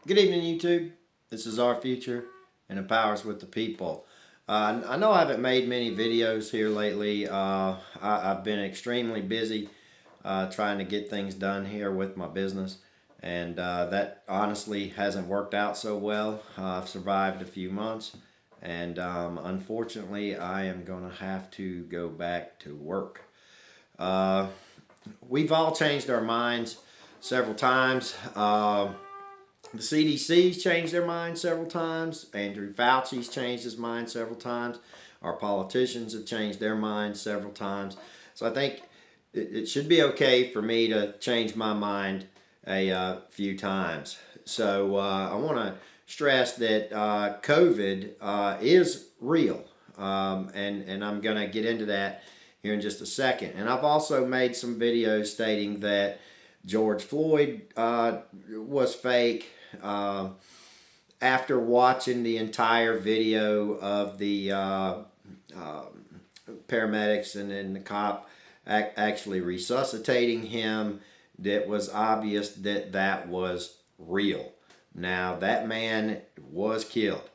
Good evening, YouTube. This is Our Future and Empowers with the People. I know I haven't made many videos here lately. I've been extremely busy trying to get things done here with my business, and that honestly hasn't worked out so well. I've survived a few months, and unfortunately, I am going to have to go back to work. We've all changed our minds several times. The CDC's changed their mind several times. Andrew Fauci's changed his mind several times. Our politicians have changed their minds several times. So I think it should be okay for me to change my mind a few times. So I want to stress that COVID is real. And I'm going to get into that here in just a second. And I've also made some videos stating that George Floyd was fake. After watching the entire video of the paramedics and then the cop actually resuscitating him, it was obvious that that was real. Now, that man was killed.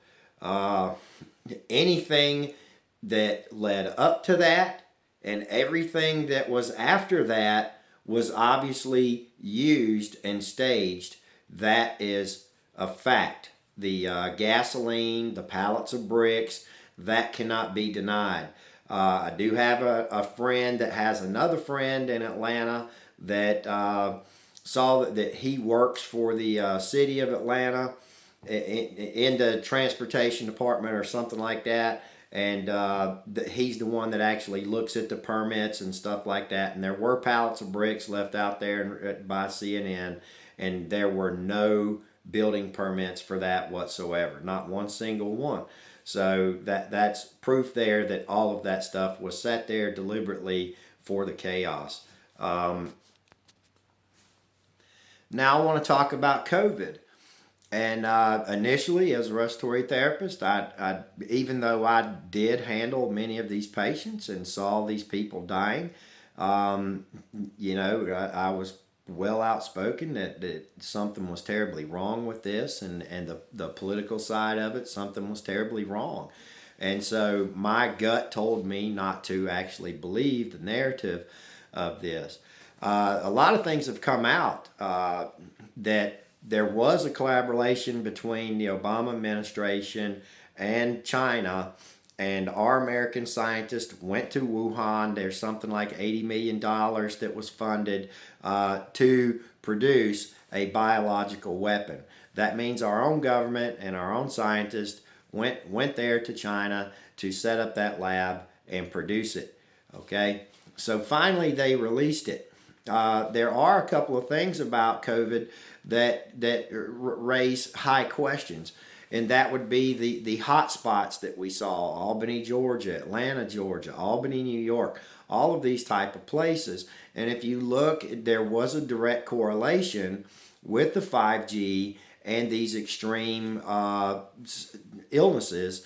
Anything that led up to that and everything that was after that was obviously used and staged. That is a fact. The gasoline, the pallets of bricks, that cannot be denied. I do have a friend that has another friend in Atlanta that saw that he works for the city of Atlanta in the transportation department or something like that. And he's the one that actually looks at the permits and stuff like that. And there were pallets of bricks left out there by CNN, and there were no building permits for that whatsoever. Not one single one. So that's proof there that all of that stuff was set there deliberately for the chaos. Now I want to talk about COVID. And initially, as a respiratory therapist, I even though I did handle many of these patients and saw these people dying, I was well outspoken that something was terribly wrong with this, and the political side of it, something was terribly wrong. And so my gut told me not to actually believe the narrative of this. A lot of things have come out that there was a collaboration between the Obama administration and China, and our American scientists went to Wuhan. There's something like $80 million that was funded to produce a biological weapon. That means our own government and our own scientists went there to China to set up that lab and produce it. Okay, so finally they released it. There are a couple of things about COVID that raise high questions, and that would be the hot spots that we saw: Albany, Georgia; Atlanta, Georgia; Albany, New York; all of these type of places. And if you look, there was a direct correlation with the 5G and these extreme illnesses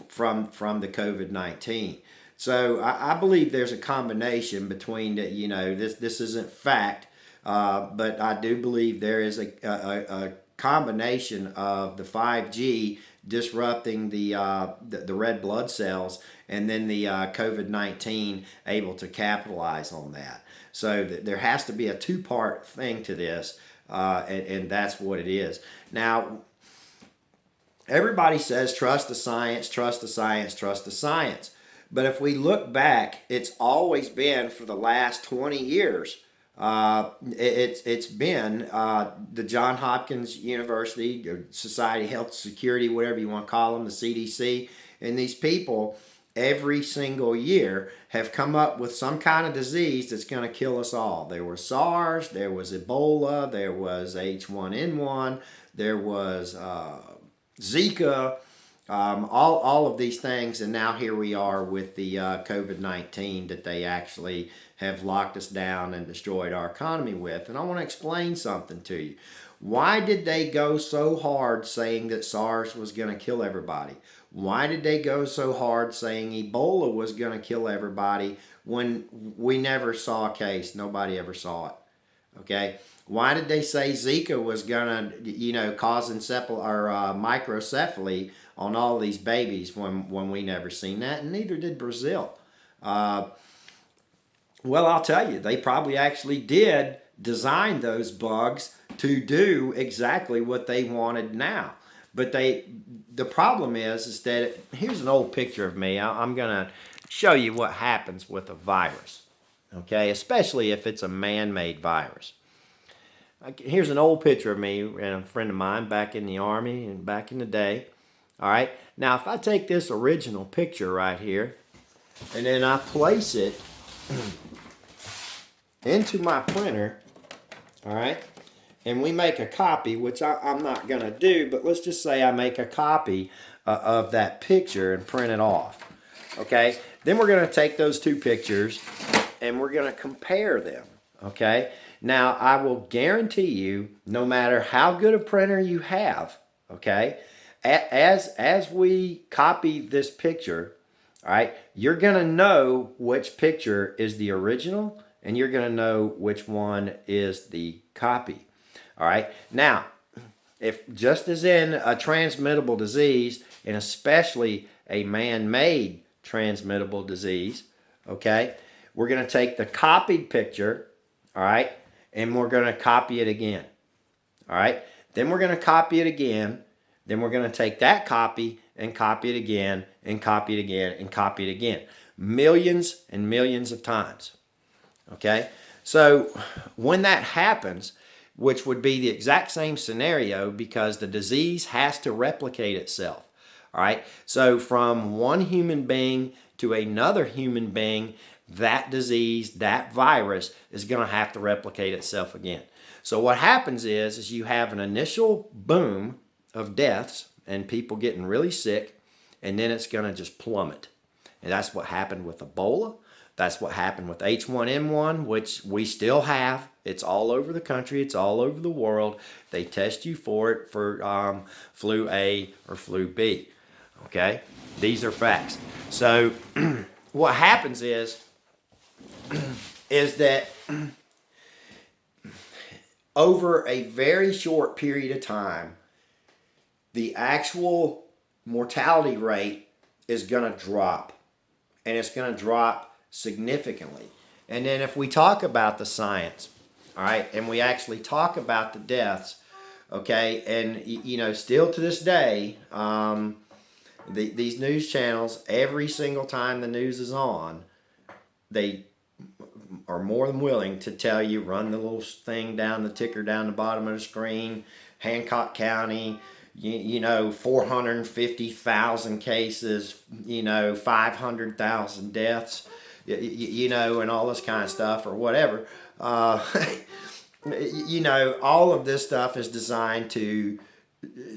from the COVID-19. So I believe there's a combination between this isn't fact. But I do believe there is a combination of the 5G disrupting the red blood cells, and then the COVID-19 able to capitalize on that. So there has to be a two-part thing to this, and that's what it is. Now, everybody says trust the science, trust the science, trust the science. But if we look back, it's always been for the last 20 years. It's been the Johns Hopkins University, or Society of Health Security, whatever you want to call them, the CDC, and these people every single year have come up with some kind of disease that's going to kill us all. There was SARS, there was Ebola, there was H1N1, there was Zika, all of these things, and now here we are with the COVID-19 that they actually have locked us down and destroyed our economy with. And I want to explain something to you. Why did they go so hard saying that SARS was going to kill everybody? Why did they go so hard saying Ebola was going to kill everybody when we never saw a case? Nobody ever saw it. Okay? Why did they say Zika was gonna, cause microcephaly on all these babies when we never seen that, and neither did Brazil? Well, I'll tell you, they probably actually did design those bugs to do exactly what they wanted now. But the problem is that here's an old picture of me. I'm gonna show you what happens with a virus, okay? Especially if it's a man-made virus. Here's an old picture of me and a friend of mine back in the Army and back in the day. All right. Now, if I take this original picture right here and then I place it into my printer, all right, and we make a copy, which I'm not going to do, but let's just say I make a copy of that picture and print it off, okay? Then we're going to take those two pictures and we're going to compare them, okay? Now, I will guarantee you, no matter how good a printer you have, okay, as we copy this picture, all right, you're going to know which picture is the original and you're going to know which one is the copy. All right. Now, if just as in a transmittable disease, and especially a man-made transmittable disease, okay, we're going to take the copied picture, all right, and we're going to copy it again. All right. Then we're going to copy it again. Then we're going to take that copy and copy it again and copy it again and copy it again. Millions and millions of times. Okay? So when that happens, which would be the exact same scenario because the disease has to replicate itself. All right? So from one human being to another human being, that disease, that virus is going to have to replicate itself again. So what happens is you have an initial boom of deaths and people getting really sick, and then it's going to just plummet. And that's what happened with Ebola. That's what happened with H1N1, which we still have. It's all over the country. It's all over the world. They test you for it for flu A or flu B. Okay? These are facts. So what happens is that over a very short period of time, the actual mortality rate is going to drop, and it's going to drop significantly. And then if we talk about the science, all right, and we actually talk about the deaths, okay, and still to this day, these news channels, every single time the news is on, they are more than willing to tell you, run the little thing down, the ticker down the bottom of the screen, Hancock County, 450,000 cases, 500,000 deaths, and all this kind of stuff or whatever. All of this stuff is designed to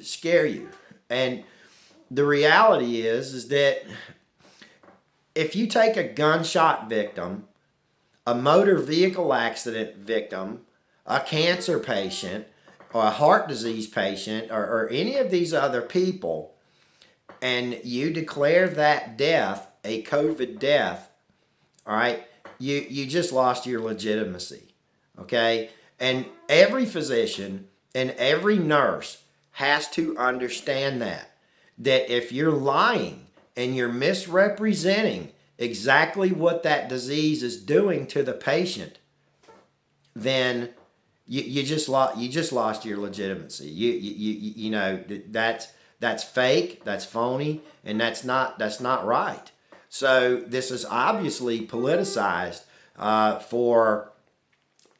scare you. And the reality is that if you take a gunshot victim, a motor vehicle accident victim, a cancer patient, or a heart disease patient, or any of these other people, and you declare that death a COVID death, all right, you just lost your legitimacy, okay? And every physician and every nurse has to understand that if you're lying and you're misrepresenting exactly what that disease is doing to the patient, then you just lost your legitimacy. That's fake, that's phony, and that's not right. So this is obviously politicized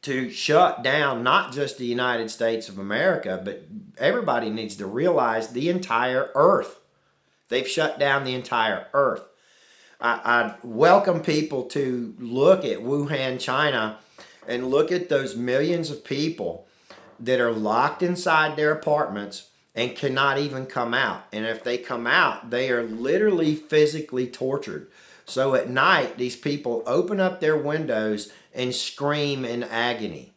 to shut down not just the United States of America, but everybody needs to realize the entire earth. They've shut down the entire earth. I welcome people to look at Wuhan, China, and look at those millions of people that are locked inside their apartments and cannot even come out. And if they come out, they are literally physically tortured. So at night, these people open up their windows and scream in agony.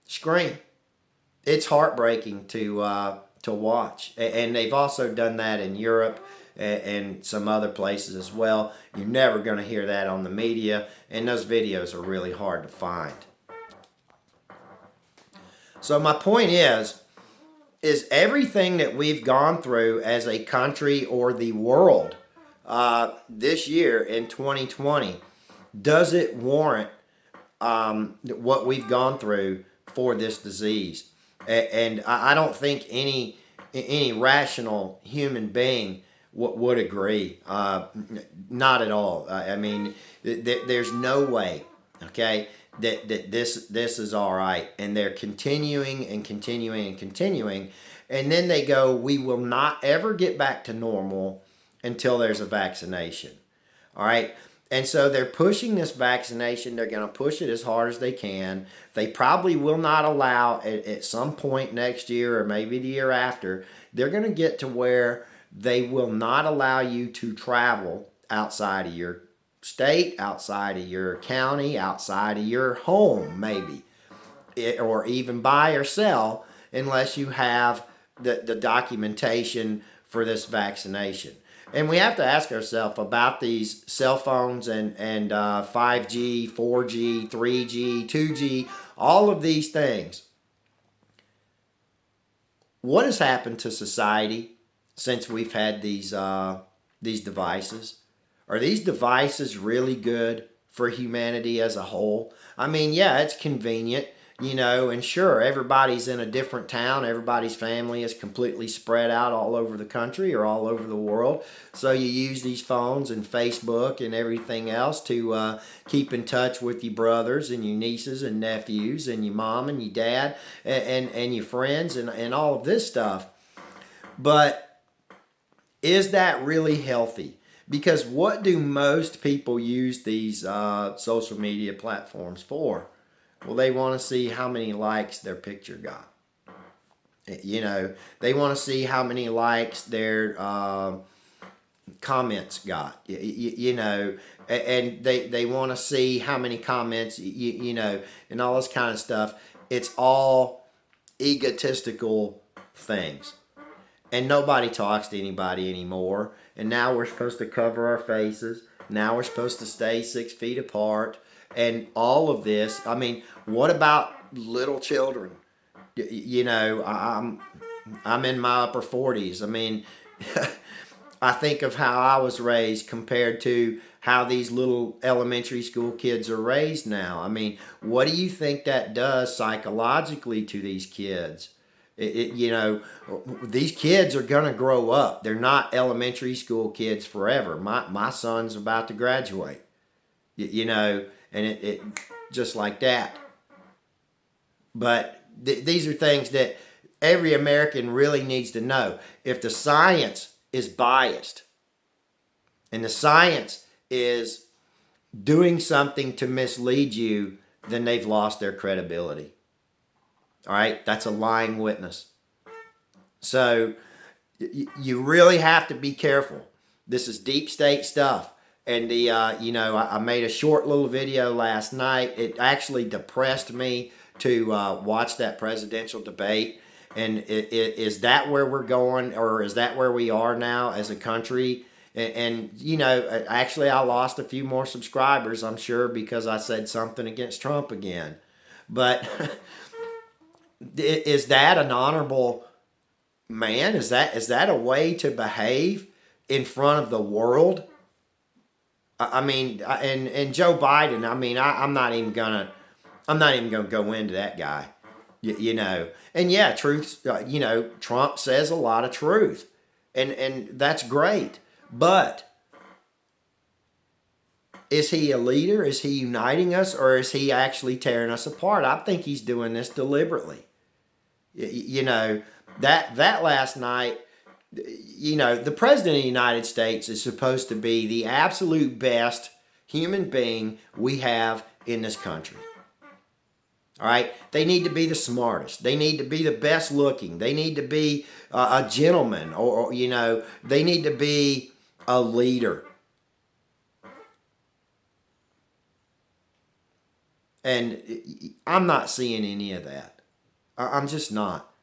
Scream. It's heartbreaking to watch. And they've also done that in Europe and some other places as well. You're never going to hear that on the media, and those videos are really hard to find. So my point is everything that we've gone through as a country or the world this year in 2020, does it warrant what we've gone through for this disease? And I don't think any rational human being would agree. Not at all. I mean, there's no way. Okay, that this is all right, and they're continuing and continuing and continuing, and then they go, we will not ever get back to normal until there's a vaccination. All right. And so they're pushing this vaccination. They're going to push it as hard as they can. They probably will not allow at some point next year or maybe the year after, they're going to get to where they will not allow you to travel outside of your state, outside of your county, outside of your home, maybe, or even buy or sell unless you have the documentation for this vaccination. And we have to ask ourselves about these cell phones and 5G, 4G, 3G, 2G, all of these things. What has happened to society since we've had these devices? Are these devices really good for humanity as a whole? I mean, yeah, it's convenient, and sure, everybody's in a different town. Everybody's family is completely spread out all over the country or all over the world. So you use these phones and Facebook and everything else to keep in touch with your brothers and your nieces and nephews and your mom and your dad and your friends and all of this stuff. But is that really healthy? Because what do most people use these social media platforms for? Well, they want to see how many likes their picture got. They want to see how many likes their comments got. And they want to see how many comments, and all this kind of stuff. It's all egotistical things. And nobody talks to anybody anymore. And now we're supposed to cover our faces. Now we're supposed to stay 6 feet apart. And all of this, I mean, what about little children? I'm in my upper 40s. I mean, I think of how I was raised compared to how these little elementary school kids are raised now. I mean, what do you think that does psychologically to these kids? These kids are going to grow up. They're not elementary school kids forever. My son's about to graduate, and it just like that. But these are things that every American really needs to know. If the science is biased and the science is doing something to mislead you, then they've lost their credibility. All right, that's a lying witness. So you really have to be careful. This is deep state stuff. And I made a short little video last night. It actually depressed me to watch that presidential debate. And is that where we're going, or is that where we are now as a country? And actually, I lost a few more subscribers, I'm sure, because I said something against Trump again. But is that an honorable man? Is that a way to behave in front of the world? I mean, and Joe Biden. I mean, I'm not even gonna go into that guy. And yeah, truth. Trump says a lot of truth, and that's great. But is he a leader? Is he uniting us, or is he actually tearing us apart? I think he's doing this deliberately. That last night. The president of the United States is supposed to be the absolute best human being we have in this country. All right? They need to be the smartest. They need to be the best looking. They need to be a gentleman, or they need to be a leader. And I'm not seeing any of that. I'm just not.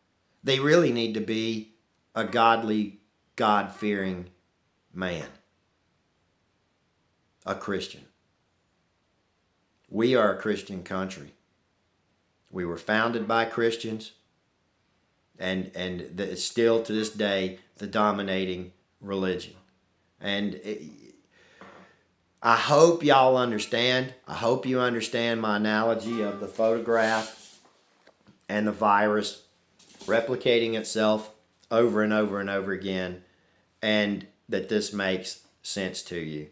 They really need to be a godly, God-fearing man. A Christian. We are a Christian country. We were founded by Christians, and it's still to this day the dominating religion. And I hope y'all understand. I hope you understand my analogy of the photograph and the virus replicating itself over and over and over again, and that this makes sense to you.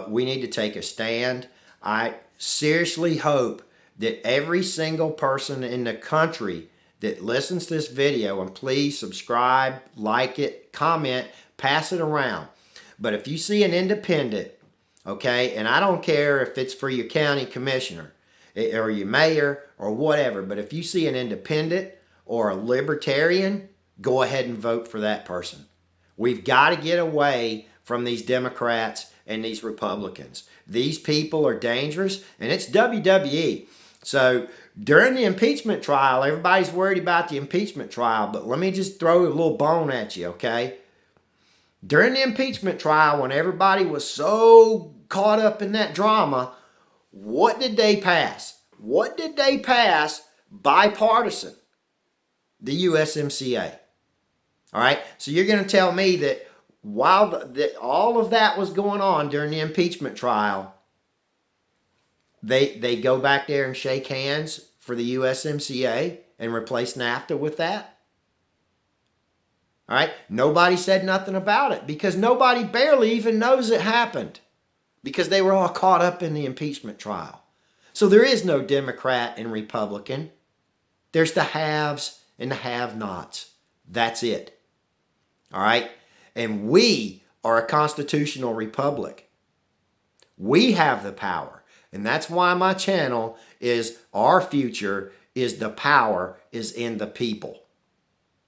We need to take a stand. I seriously hope that every single person in the country that listens to this video, and please subscribe, like it, comment, pass it around. But if you see an independent, okay, and I don't care if it's for your county commissioner or your mayor or whatever, but if you see an independent or a libertarian, go ahead and vote for that person. We've got to get away from these Democrats and these Republicans. These people are dangerous, and it's WWE. So during the impeachment trial, everybody's worried about the impeachment trial, but let me just throw a little bone at you, okay? During the impeachment trial, when everybody was so caught up in that drama, what did they pass? What did they pass bipartisan? The USMCA. All right? So you're going to tell me that while all of that was going on during the impeachment trial, they go back there and shake hands for the USMCA and replace NAFTA with that? All right? Nobody said nothing about it because nobody barely even knows it happened because they were all caught up in the impeachment trial. So there is no Democrat and Republican. There's the haves and the have-nots. That's it. All right? And we are a constitutional republic. We have the power. And that's why my channel is Our Future is the Power is in the People.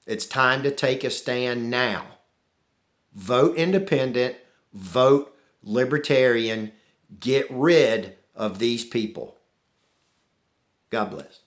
It's time to take a stand now. Vote independent. Vote libertarian. Get rid of these people. God bless.